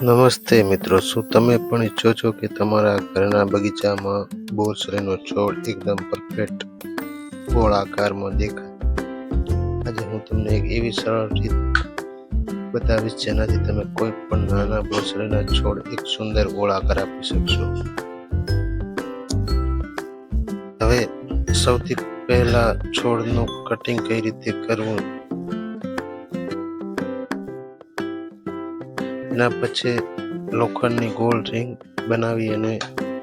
નમસ્તે મિત્રો, શું તમે પણ ઈચ્છો છો કે તમારા ઘરના બગીચામાં બોરસરીનો છોડ એકદમ પરફેક્ટ ગોળ આકારમાં દેખાય? આજે હું તમને એક એવી સરળ રીત બતાવીશ જેનાથી તમે કોઈ પણ નાના બોરસરીના છોડ એક સુંદર ગોળ આકાર આપી શકશો. હવે સૌથી પહેલા છોડનું કટિંગ કઈ રીતે કરવું, એના પછી લોખંડની ગોળ રિંગ બનાવી અને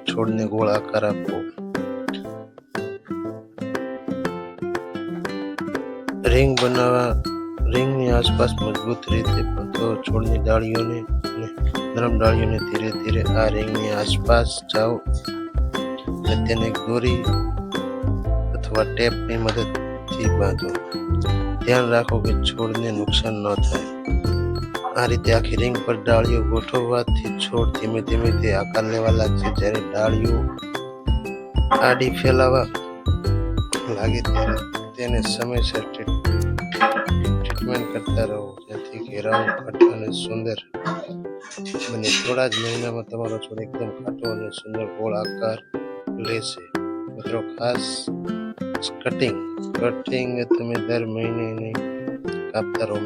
છોડને ગોળ આકાર આપવો. રિંગની આસપાસ મજબૂત રીતે બાંધો છોડની ડાળીઓને અને નરમ ડાળીઓને ધીરે ધીરે આ રિંગની આસપાસ જાઓ અને તેને દોરી અથવા ટેપની મદદથી બાંધો. ધ્યાન રાખો કે છોડને નુકસાન ન થાય. આ રીતે આખી રિંગ પર ડાળીઓ ગોઠવવાથી છોડ ધીમે ધીમે તે આકાર લેવા લાગશે. જ્યારે ડાળીઓ આડી ફેલાવા લાગે ત્યારે તેને સમયસર ટ્રીટમેન્ટ કરતા રહો, જેથી ઘેરાવ ઘાટો અને સુંદર બને. થોડા જ મહિનામાં તમારો છોડ એકદમ ઘાટો અને સુંદર ગોળ આકાર લેશે. મિત્રો, ખાસ કટિંગ તમે દર મહિને નહીં કાપતા રહો.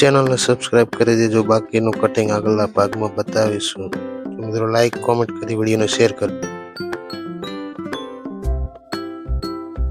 ચેનલને સબસ્ક્રાઇબ કરી દેજો. બાકીનું કટિંગ આગળના ભાગમાં બતાવીશું. મિત્રો, લાઈક કોમેન્ટ કરી વિડીયોને શેર કરો.